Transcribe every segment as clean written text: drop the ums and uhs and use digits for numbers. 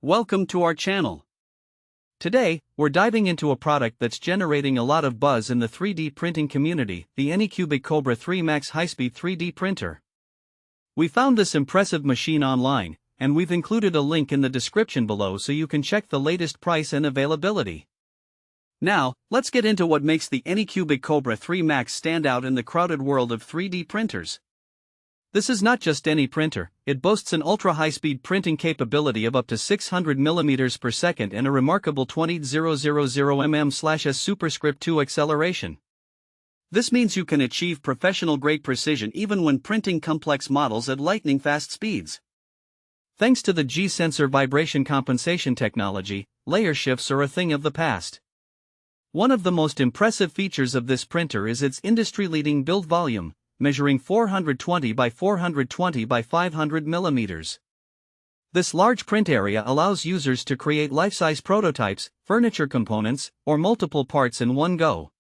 Welcome to our channel. Today, we're diving into a product that's generating a lot of buzz in the 3D printing community, the Anycubic Kobra 3 Max high-speed 3D printer. We found this impressive machine online, and we've included a link in the description below so you can check the latest price and availability. Now, let's get into what makes the Anycubic Kobra 3 Max stand out in the crowded world of 3D printers. This is not just any printer, it boasts an ultra-high-speed printing capability of up to 600 mm per second and a remarkable 20,000 mm/s superscript 2 acceleration. This means you can achieve professional-grade precision even when printing complex models at lightning-fast speeds. Thanks to the G-sensor vibration compensation technology, layer shifts are a thing of the past. One of the most impressive features of this printer is its industry-leading build volume, measuring 420 by 420 by 500 mm. This large print area allows users to create life-size prototypes, furniture components, or multiple parts in one go.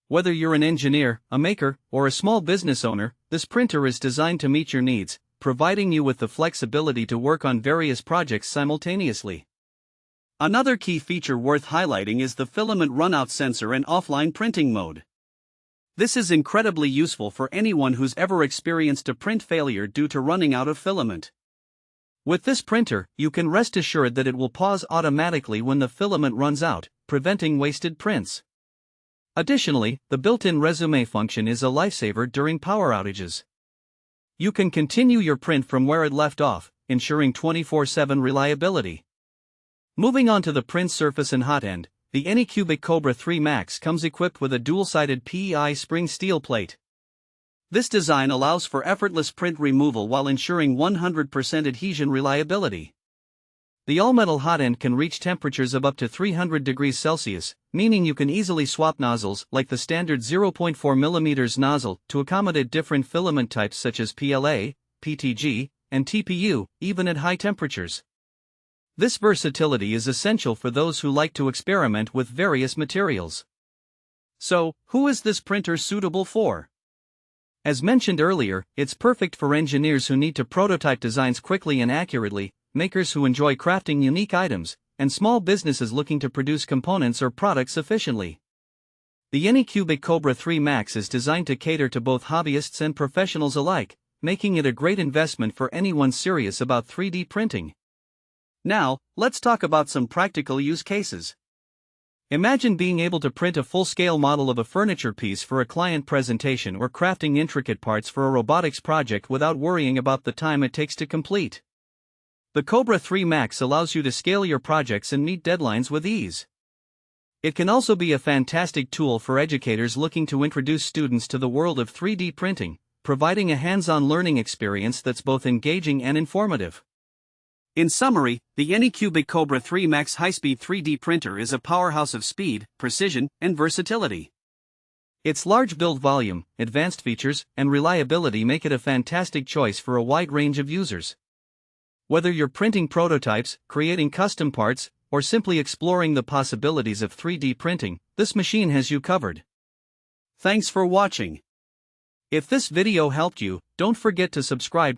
Whether you're an engineer, a maker, or a small business owner, this printer is designed to meet your needs, providing you with the flexibility to work on various projects simultaneously. Another key feature worth highlighting is the filament runout sensor and offline printing mode. This is incredibly useful for anyone who's ever experienced a print failure due to running out of filament. With this printer, you can rest assured that it will pause automatically when the filament runs out, preventing wasted prints. Additionally, the built-in resume function is a lifesaver during power outages. You can continue your print from where it left off, ensuring 24/7 reliability. Moving on to the print surface and hot end, the Anycubic Kobra 3 Max comes equipped with a dual-sided PEI spring steel plate. This design allows for effortless print removal while ensuring 100% adhesion reliability. The all-metal hot end can reach temperatures of up to 300 degrees Celsius, meaning you can easily swap nozzles like the standard 0.4 mm nozzle to accommodate different filament types such as PLA, PTG, and TPU, even at high temperatures. This versatility is essential for those who like to experiment with various materials. So, who is this printer suitable for? As mentioned earlier, it's perfect for engineers who need to prototype designs quickly and accurately, makers who enjoy crafting unique items, and small businesses looking to produce components or products efficiently. The Anycubic Kobra 3 Max is designed to cater to both hobbyists and professionals alike, making it a great investment for anyone serious about 3D printing. Now, let's talk about some practical use cases. Imagine being able to print a full-scale model of a furniture piece for a client presentation or crafting intricate parts for a robotics project without worrying about the time it takes to complete. The Kobra 3 Max allows you to scale your projects and meet deadlines with ease. It can also be a fantastic tool for educators looking to introduce students to the world of 3D printing, providing a hands-on learning experience that's both engaging and informative. In summary, the Anycubic Kobra 3 Max high-speed 3D printer is a powerhouse of speed, precision, and versatility. Its large build volume, advanced features, and reliability make it a fantastic choice for a wide range of users. Whether you're printing prototypes, creating custom parts, or simply exploring the possibilities of 3D printing, this machine has you covered. Thanks for watching. If this video helped you, don't forget to subscribe,